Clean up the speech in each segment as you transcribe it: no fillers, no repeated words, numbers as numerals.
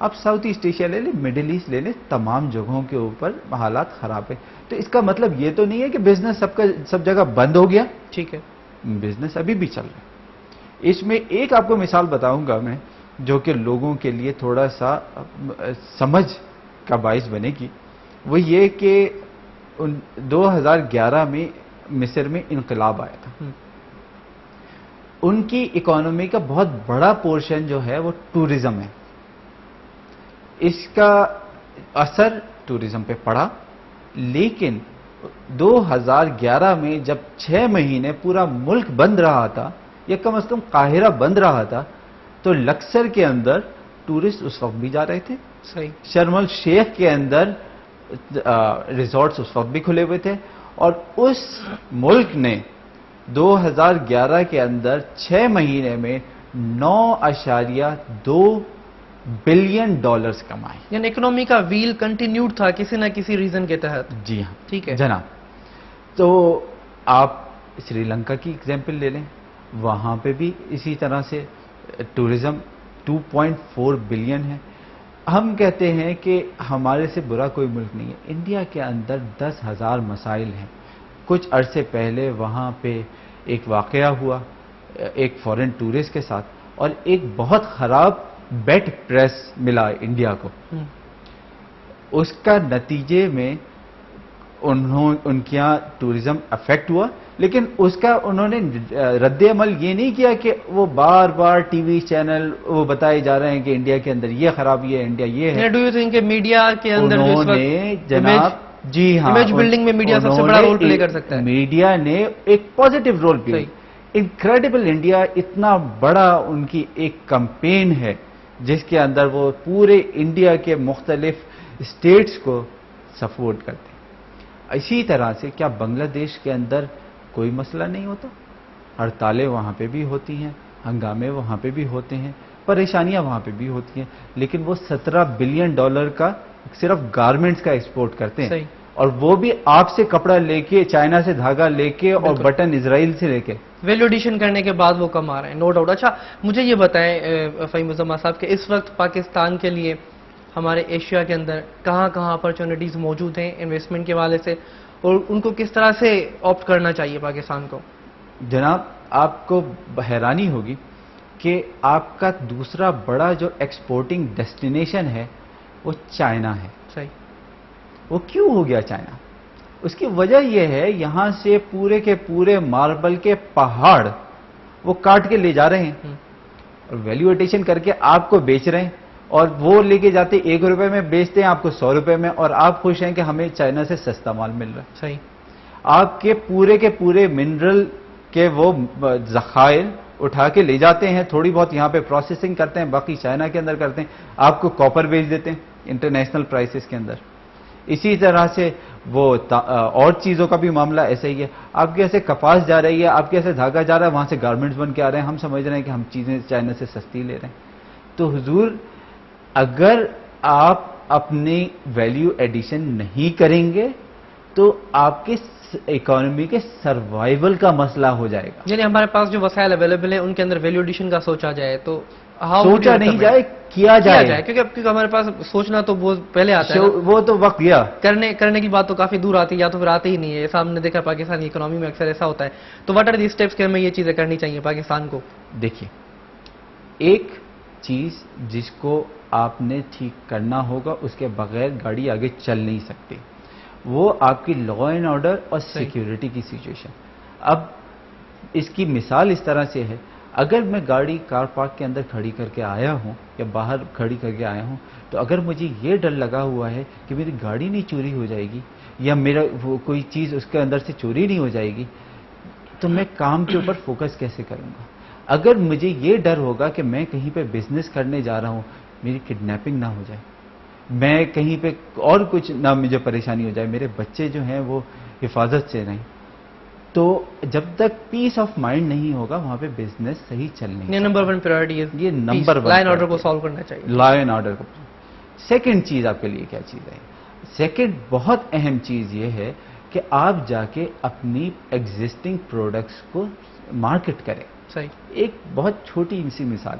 آپ south asset Asia لے لیں, مڈل ایسٹ لے لیں, تمام جگہوں کے اوپر حالات خراب ہے. تو اس کا مطلب یہ تو نہیں ہے کہ بزنس سب جگہ بند ہو گیا. ٹھیک ہے, بزنس ابھی بھی چل رہا ہے. اس میں ایک آپ کو مثال بتاؤں گا میں, جو کہ لوگوں کے لیے تھوڑا سا سمجھ کا باعث بنے گی. وہ یہ کہ 2011 میں مصر میں انقلاب آیا تھا. ان کی اکانومی کا بہت بڑا پورشن جو ہے وہ ٹورزم ہے. اس کا اثر ٹورزم پہ پڑا, لیکن 2011 میں جب 6 مہینے پورا ملک بند رہا تھا, یا کم از کم قاہرہ بند رہا تھا, تو لکسر کے اندر ٹورسٹ اس وقت بھی جا رہے تھے. صحیح. شرم الشیخ کے اندر ریزورٹس اس وقت بھی کھلے ہوئے تھے. اور اس ملک نے 2011 کے اندر 6 مہینے میں $9.2 بلین کمائے. یعنی اکنامی کا ویل کنٹینیوڈ تھا کسی نہ کسی ریزن کے تحت. جی ہاں. ٹھیک ہے جناب, تو آپ سری لنکا کی ایگزامپل لے لیں, وہاں پہ بھی اسی طرح سے ٹورزم 2.4 بلین ہے. ہم کہتے ہیں کہ ہمارے سے برا کوئی ملک نہیں ہے. انڈیا کے اندر 10,000 مسائل ہیں. کچھ عرصے پہلے وہاں پہ ایک واقعہ ہوا ایک فورن ٹورسٹ کے ساتھ, اور ایک بہت خراب بیڈ پریس ملا انڈیا کو. اس کا نتیجے میں ان کے یہاں ٹورزم افیکٹ ہوا, لیکن اس کا انہوں نے رد عمل یہ نہیں کیا کہ وہ بار بار ٹی وی چینل وہ بتائے جا رہے ہیں کہ انڈیا کے اندر یہ خرابی ہے, انڈیا یہ ہے. ڈو یو تھنک کہ میڈیا کے اندر انہوں نے جناب, جی ہاں, امیج بلڈنگ میں میڈیا سب سے بڑا رول پلے کر سکتا ہے. میڈیا نے ایک positive role play. Incredible India اتنا بڑا ان کی ایک کمپین ہے جس کے اندر وہ پورے انڈیا کے مختلف اسٹیٹس کو سپورٹ کرتے ہیں. اسی طرح سے کیا بنگلہ دیش کے اندر کوئی مسئلہ نہیں ہوتا؟ ہڑتالیں وہاں پہ بھی ہوتی ہیں, ہنگامے وہاں پہ بھی ہوتے ہیں, پریشانیاں وہاں پہ بھی ہوتی ہیں, لیکن وہ $17 بلین کا صرف گارمنٹس کا ایکسپورٹ کرتے ہیں. صحیح. اور وہ بھی آپ سے کپڑا لے کے, چائنا سے دھاگا لے کے, اور بٹن اسرائیل سے لے کے. ویلیو ایڈیشن کرنے کے بعد وہ کم آ رہے ہیں, نو ڈاؤٹ. اچھا مجھے یہ بتائیں فہیم الزما صاحب کہ اس وقت پاکستان کے لیے ہمارے ایشیا کے اندر کہاں کہاں اپرچونٹیز موجود ہیں انویسٹمنٹ کے حوالے سے, اور ان کو کس طرح سے آپٹ کرنا چاہیے پاکستان کو؟ جناب, آپ کو حیرانی ہوگی کہ آپ کا دوسرا بڑا جو ایکسپورٹنگ ڈیسٹینیشن ہے وہ چائنا ہے. صحیح. وہ کیوں ہو گیا چائنا؟ اس کی وجہ یہ ہے یہاں سے پورے کے پورے ماربل کے پہاڑ وہ کاٹ کے لے جا رہے ہیں اور ویلیو ایڈیشن کر کے آپ کو بیچ رہے ہیں, اور وہ لے کے جاتے $1 میں, بیچتے ہیں آپ کو $100 میں, اور آپ خوش ہیں کہ ہمیں چائنا سے سستا مال مل رہا ہے. صحیح. آپ کے پورے منرل کے وہ ذخائر اٹھا کے لے جاتے ہیں, تھوڑی بہت یہاں پہ پروسیسنگ کرتے ہیں, باقی چائنا کے اندر کرتے ہیں, آپ کو کاپر بیچ دیتے ہیں انٹرنیشنل پرائسز کے اندر. اسی طرح سے وہ اور چیزوں کا بھی معاملہ ایسا ہی ہے. آپ کے ایسے کپاس جا رہی ہے, آپ کے ایسے دھاگا جا رہا ہے, وہاں سے گارمنٹس بن کے آ رہے ہیں, ہم سمجھ رہے ہیں کہ ہم چیزیں چائنا سے سستی لے رہے ہیں. تو حضور, اگر آپ اپنی ویلیو ایڈیشن نہیں کریں گے تو آپ کے اکانومی کے سروائیول کا مسئلہ ہو جائے گا. یعنی ہمارے پاس جو وسائل اویلیبل ہیں ان کے اندر ویلیو ایڈیشن کا سوچا جائے تو سوچا نہیں جائے, کیا جائے, کیونکہ ہمارے پاس سوچنا تو وہ پہلے آتا ہے, وہ تو وقت گیا, کرنے کی بات تو کافی دور آتی ہے, یا تو پھر آتے ہی نہیں ہے. ہم نے دیکھا پاکستان کی اکنامی میں اکثر ایسا ہوتا ہے. تو واٹ آر دی اسٹیپس کہ ہمیں یہ چیزیں کرنی چاہیے پاکستان کو؟ دیکھیے, ایک چیز جس کو آپ نے ٹھیک کرنا ہوگا, اس کے بغیر گاڑی آگے چل نہیں سکتی, وہ آپ کی لا اینڈ آرڈر اور سیکیورٹی کی سچویشن. اب اس کی مثال اس طرح سے ہے, اگر میں گاڑی کار پارک کے اندر کھڑی کر کے آیا ہوں یا باہر کھڑی کر کے آیا ہوں, تو اگر مجھے یہ ڈر لگا ہوا ہے کہ میری گاڑی نہیں چوری ہو جائے گی یا میرا کوئی چیز اس کے اندر سے چوری نہیں ہو جائے گی, تو میں کام کے اوپر فوکس کیسے کروں گا؟ اگر مجھے یہ ڈر ہوگا کہ میں کہیں پہ بزنس کرنے جا رہا ہوں, میری کڈنیپنگ نہ ہو جائے, میں کہیں پہ اور کچھ نہ مجھے پریشانی ہو جائے, میرے بچے جو ہیں وہ حفاظت سے رہیں, تو جب تک پیس آف مائنڈ نہیں ہوگا وہاں پہ بزنس صحیح چلنے. یہ نمبر 1 پرائورٹی ہے, یہ نمبر 1 لا اینڈ آرڈر کو سالو کرنا چاہیے. لا اینڈ آرڈر کو. سیکنڈ چیز آپ کے لیے کیا چیز ہے؟ سیکنڈ بہت اہم چیز یہ ہے کہ آپ جا کے اپنی ایگزسٹنگ پروڈکٹس کو مارکیٹ کریں. صحیح. ایک بہت چھوٹی سی مثال,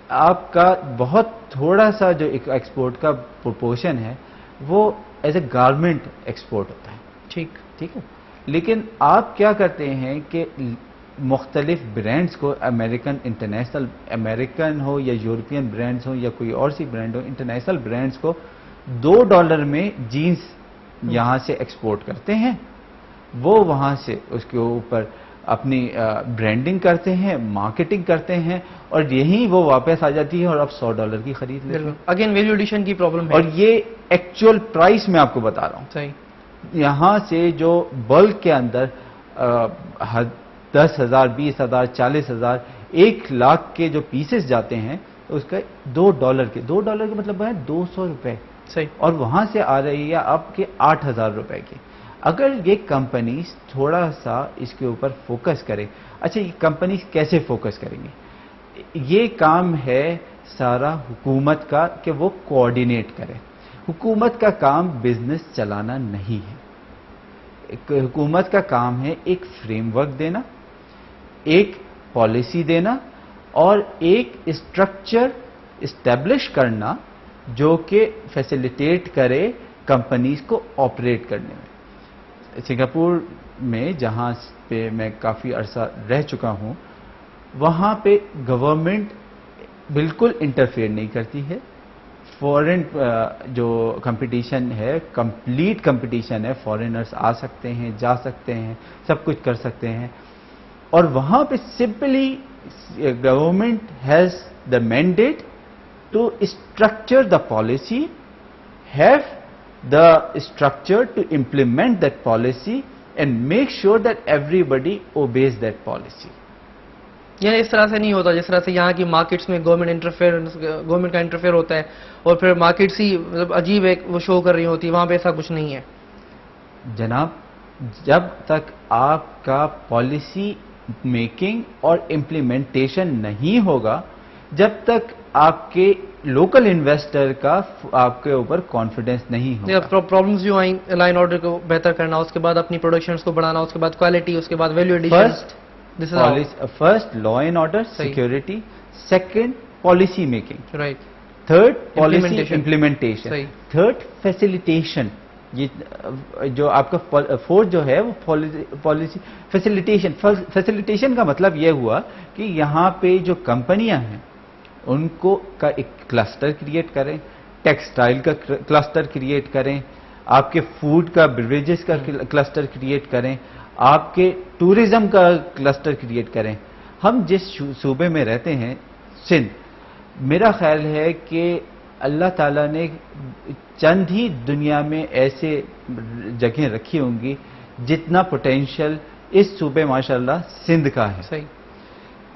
آپ کا بہت تھوڑا سا جو ایکسپورٹ کا پروپورشن ہے وہ ایز اے گارمنٹ ایکسپورٹ ہوتا ہے. ٹھیک ہے. لیکن آپ کیا کرتے ہیں کہ مختلف برانڈز کو امریکن انٹرنیشنل امریکن ہو یا یورپین برانڈز ہو یا کوئی اور سی برانڈ ہو, انٹرنیشنل برانڈز کو $2 میں جینس یہاں سے ایکسپورٹ کرتے ہیں. وہ وہاں سے اس کے اوپر اپنی برانڈنگ کرتے ہیں, مارکیٹنگ کرتے ہیں, اور یہی وہ واپس آ جاتی ہے اور اب $100 کی خرید لیتے ہیں. اگین ویلیو ایڈیشن کی پرابلم ہے. اور یہ ایکچوئل پرائس میں آپ کو بتا رہا ہوں. صحیح. یہاں سے جو بلک کے اندر 10,000 20,000 40,000 1,00,000 کے جو پیسز جاتے ہیں اس کا $2 کے $2 کا مطلب ہے $200. صحیح. اور وہاں سے آ رہی ہے آپ کے $8,000 کی. اگر یہ کمپنیز تھوڑا سا اس کے اوپر فوکس کرے. اچھا, یہ کمپنیز کیسے فوکس کریں گے؟ یہ کام ہے سارا حکومت کا کہ وہ کوآرڈینیٹ کرے. حکومت کا کام بزنس چلانا نہیں ہے. حکومت کا کام ہے ایک فریم ورک دینا, ایک پالیسی دینا, اور ایک اسٹرکچر اسٹیبلش کرنا جو کہ فیسیلیٹیٹ کرے کمپنیز کو آپریٹ کرنے میں. سنگاپور میں جہاں پہ میں کافی عرصہ رہ چکا ہوں, وہاں پہ گورنمنٹ بالکل انٹرفیئر نہیں کرتی ہے. فورن جو کمپٹیشن ہے, کمپلیٹ کمپٹیشن ہے. فارینرز آ سکتے ہیں, جا سکتے ہیں, سب کچھ کر سکتے ہیں. اور وہاں پہ simply government has the mandate to structure the policy, have the structure to implement that policy and make sure that everybody obeys that policy. یعنی اس طرح سے نہیں ہوتا جس طرح سے یہاں کی مارکیٹس میں گورنمنٹ کا انٹرفیئر ہوتا ہے اور پھر مارکیٹس ہی مطلب عجیب ایک وہ شو کر رہی ہوتی. وہاں پہ ایسا کچھ نہیں ہے جناب. جب تک آپ کا پالیسی میکنگ اور امپلیمنٹیشن نہیں ہوگا, جب تک آپ کے لوکل انویسٹر کا آپ کے اوپر کانفیڈنس نہیں ہوگا. پرابلمز جو آئیں, لائن آرڈر کو بہتر کرنا, اس کے بعد اپنی پروڈکشنز کو بڑھانا, اس کے بعد کوالٹی, اس کے بعد value addition. First law and order security, second policy making, right, third policy implementation, third facilitation. یہ جو آپ کا فورتھ جو ہے وہ پالیسی فیسیلیٹیشن. فیسیلیٹیشن کا مطلب یہ ہوا کہ یہاں پہ جو کمپنیاں ہیں ان کو کا ایک کلسٹر کریٹ کریں, ٹیکسٹائل کا کلسٹر کریٹ کریں, آپ کے فوڈ کا بیوریجز کا کلسٹر کریٹ کریں, آپ کے ٹورزم کا کلسٹر کریٹ کریں. ہم جس صوبے میں رہتے ہیں سندھ, میرا خیال ہے کہ اللہ تعالیٰ نے چند ہی دنیا میں ایسے جگہیں رکھی ہوں گی جتنا پوٹینشیل اس صوبے ماشاءاللہ سندھ کا ہے. صحیح.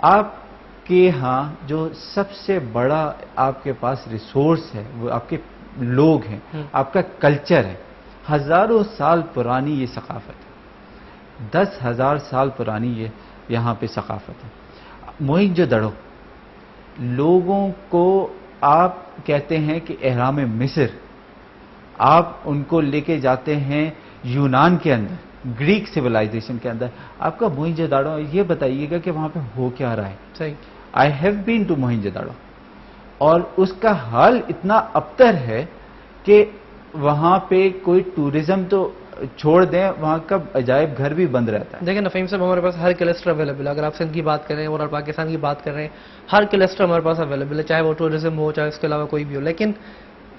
آپ کے ہاں جو سب سے بڑا آپ کے پاس ریسورس ہے وہ آپ کے لوگ ہیں, آپ کا کلچر ہے. ہزاروں سال پرانی یہ ثقافت ہے, 10,000 سال پرانی یہ یہاں پہ ثقافت ہے. موہنجو دڑو لوگوں کو آپ کہتے ہیں کہ احرام مصر, آپ ان کو لے کے جاتے ہیں یونان کے اندر, گریک سیولائزیشن کے اندر. آپ کا موہنجو داڑو, یہ بتائیے گا کہ وہاں پہ ہو کیا رہا ہے. صحیح. I have been to Mohenjo Daro, اور اس کا حال اتنا ابتر ہے کہ وہاں پہ کوئی ٹورزم تو چھوڑ دیں, وہاں کا عجائب گھر بھی بند رہتا ہے. دیکھیں نفیم صاحب, ہمارے پاس ہر کلسٹر اویلیبل ہے. اگر آپ سندھ کی بات کریں اور پاکستان کی بات کر رہے ہیں, ہر کلسٹر ہمارے پاس اویلیبل ہے, چاہے وہ ٹورزم ہو چاہے اس کے علاوہ کوئی بھی ہو. لیکن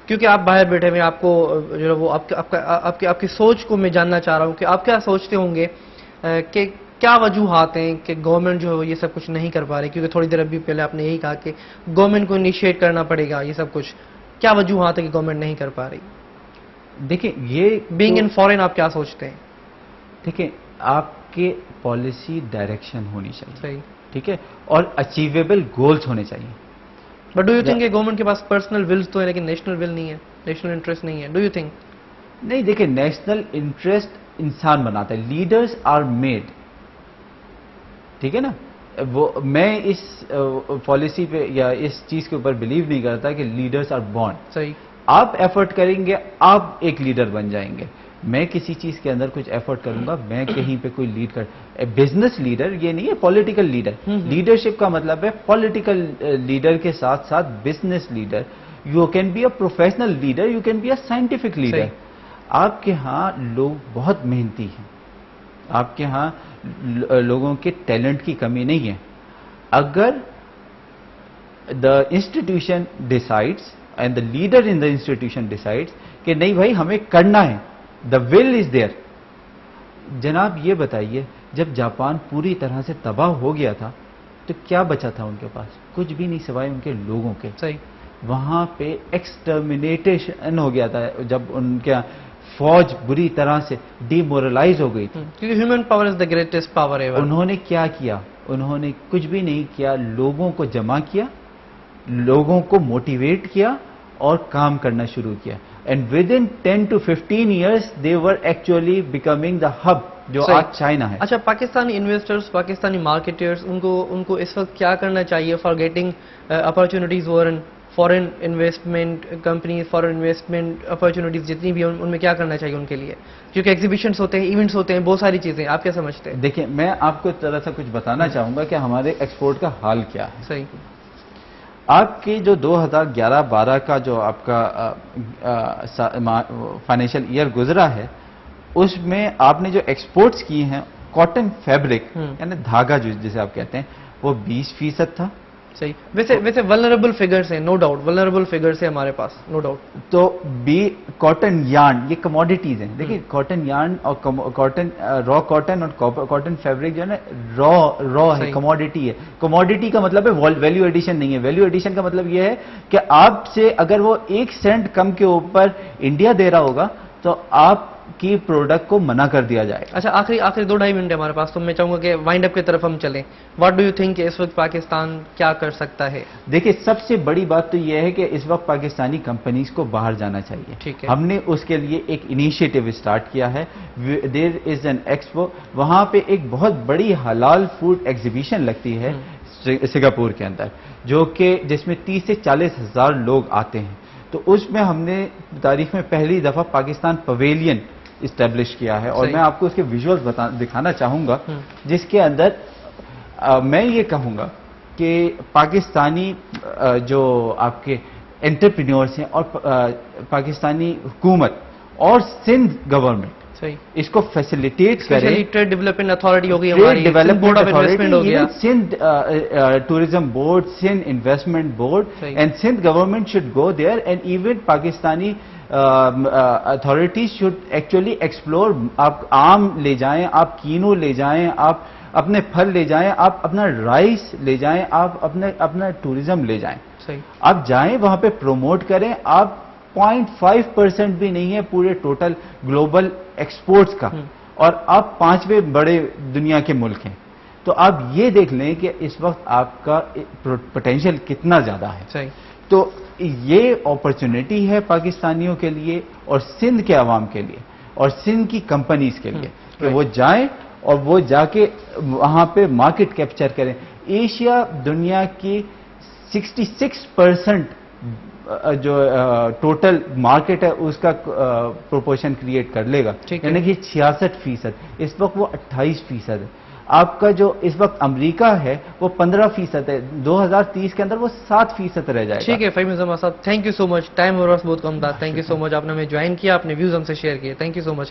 کیونکہ آپ باہر بیٹھے ہوئے, آپ کو جو ہے وہ آپ کی سوچ کو میں جاننا چاہ رہا ہوں کہ آپ کیا سوچتے ہوں گے کہ کیا وجوہات ہیں کہ گورنمنٹ جو ہے یہ سب کچھ نہیں کر پا رہی. کیونکہ تھوڑی دیر ابھی پہلے آپ نے یہی کہا کہ گورنمنٹ کو انیشیٹ کرنا پڑے گا یہ سب کچھ. کیا وجوہات ہے کہ گورنمنٹ نہیں کر پا رہی؟ دیکھیں یہ بینگ ان فورن آپ کیا سوچتے ہیں؟ دیکھیں آپ کے پالیسی ڈائریکشن ہونی چاہیے. صحیح. ٹھیک ہے, اور اچیویبل گولز ہونے چاہیے. بٹ ڈو یو تھنک کہ گورنمنٹ کے پاس پرسنل ولز تو ہے لیکن نیشنل ول نہیں ہے, نیشنل انٹرسٹ نہیں ہے؟ Do you think? نہیں, دیکھیں نیشنل انٹرسٹ انسان بناتا ہے, لیڈرز آر میڈ. ٹھیک ہے نا, وہ میں اس پالیسی پہ یا اس چیز کے اوپر بلیو نہیں کرتا کہ لیڈرز آر بورن. صحیح. آپ ایفرٹ کریں گے آپ ایک لیڈر بن جائیں گے. میں کسی چیز کے اندر کچھ ایفرٹ کروں گا, میں کہیں پہ کوئی لیڈ بزنس لیڈر یہ نہیں ہے, پولیٹیکل لیڈر. لیڈرشپ کا مطلب ہے پولیٹیکل لیڈر کے ساتھ ساتھ business leader. You can be a professional leader, you can be a scientific leader. آپ کے ہاں لوگ بہت محنتی ہیں, آپ کے ہاں لوگوں کے ٹیلنٹ کی کمی نہیں ہے. اگر the institution decides and the leader in the institution decides کہ نہیں بھائی ہمیں کرنا ہے, دا ول از دیئر. جناب یہ بتائیے جب جاپان پوری طرح سے تباہ ہو گیا تھا تو کیا بچا تھا ان کے پاس؟ کچھ بھی نہیں سوائے ان کے لوگوں کے. صحیح. وہاں پہ ایکسٹرمینیٹیشن ہو گیا تھا جب ان کے فوج بری طرح سے ڈی مورلائز ہو گئی تھی. کیونکہ human power is the greatest power ever. انہوں نے کیا کیا؟ انہوں نے کچھ بھی نہیں کیا, لوگوں کو جمع کیا, لوگوں کو موٹیویٹ کیا اور کام کرنا شروع کیا. And with in 10 to 15 years they were actually becoming the hub جو آج چائنا ہے. اچھا, پاکستانی انویسٹرز, پاکستانی مارکیٹرز, ان کو اس وقت کیا کرنا چاہیے فار گیٹنگ اپرچونیٹیز اور فورن انویسٹمنٹ کمپنیز, فورن انویسٹمنٹ اپرچونیٹیز جتنی بھی ان میں کیا کرنا چاہیے ان کے لیے؟ کیونکہ ایگزیبیشنز ہوتے ہیں, ایونٹس ہوتے ہیں, بہت ساری چیزیں, آپ کیا سمجھتے ہیں؟ دیکھیں میں آپ کو ذرا سا کچھ بتانا چاہوں گا کہ ہمارے ایکسپورٹ کا حال کیا ہے. صحیح. آپ کے جو 2011-12 کا جو آپ کا فائنینشیل ایئر گزرا ہے اس میں آپ نے جو ایکسپورٹس کی ہیں کاٹن فیبرک یعنی دھاگا جسے آپ کہتے ہیں وہ 20% تھا. صحیح. ویسے ولنریبل فگرز ہیں, نو ڈاؤٹ ولنریبل فگرز ہیں ہمارے پاس, نو ڈاؤٹ. تو کاٹن یارن یہ کموڈیٹیز ہیں. دیکھیں کاٹن یارن اور کاٹن را کاٹن اور کاٹن فیبرک جو ہے نا را ہے, کموڈیٹی ہے. کموڈیٹی کا مطلب ہے ویلیو ایڈیشن نہیں ہے. ویلیو ایڈیشن کا مطلب یہ ہے کہ آپ سے اگر وہ 1 سینٹ کم کے اوپر انڈیا دے رہا ہوگا تو آپ کی پروڈکٹ کو منع کر دیا جائے. اچھا, آخری 2-2.5 منٹ ہے ہمارے پاس, تو میں چاہوں گا کہ وائنڈ اپ کی طرف ہم چلیں. واٹ ڈو یو تھنک کہ اس وقت پاکستان کیا کر سکتا ہے؟ دیکھیں سب سے بڑی بات تو یہ ہے کہ اس وقت پاکستانی کمپنیز کو باہر جانا چاہیے. ٹھیک ہے. ہم نے اس کے لیے ایک انیشیٹو اسٹارٹ کیا ہے. دیر از این ایکسپو, وہاں پہ ایک بہت بڑی حلال فوڈ ایگزیبیشن لگتی ہے سنگاپور کے اندر, جو کہ جس میں 30 سے 40 ہزار لوگ آتے ہیں. تو اس میں ہم نے تاریخ میں پہلی دفعہ پاکستان پویلین اسٹیبلش کیا ہے, اور میں آپ کو اس کے ویژولز دکھانا چاہوں گا جس کے اندر میں یہ کہوں گا کہ پاکستانی جو آپ کے انٹرپرینیورس ہیں اور پاکستانی حکومت اور سندھ گورنمنٹ اس کو فیسیلیٹیٹ کریں. ٹریڈ ڈیولپمنٹ اتھارٹی ہو گئی ہماری, بورڈ آف انویسٹمنٹ ہو گیا, Sindh tourism board, Sindh investment board, and Sindh government should go there, and even Pakistani authorities should actually explore. آپ آم لے جائیں, آپ کینو لے جائیں, آپ اپنے پھل لے جائیں, آپ اپنا رائس لے جائیں, آپ اپنا ٹورزم لے جائیں. آپ جائیں وہاں پہ پروموٹ کریں. آپ 0.5% بھی نہیں ہے پورے ٹوٹل گلوبل ایکسپورٹس کا, اور آپ 5ویں بڑے دنیا کے ملک ہیں. تو آپ یہ دیکھ لیں کہ اس وقت آپ کا پوٹینشیل کتنا زیادہ ہے. تو یہ اپرچونٹی ہے پاکستانیوں کے لیے اور سندھ کے عوام کے لیے اور سندھ کی کمپنیز کے لیے کہ وہ جائیں اور وہ جا کے وہاں پہ مارکیٹ کیپچر کریں. ایشیا دنیا کی 66% جو ٹوٹل مارکیٹ ہے اس کا پروپورشن کریٹ کر لے گا, یعنی کہ 66%. اس وقت وہ 28% ہے. آپ کا جو اس وقت امریکہ ہے وہ 15% ہے. 2030 کے اندر وہ 7% رہ جائے گا. ٹھیک ہے فہیم الزمان صاحب, thank you so much. Time اور وقت بہت کم تھا. تھینک یو سو مچ, آپ نے ہمیں جوائن کیا, اپنے ویوز ہم سے شیئر کیے. Thank you so much.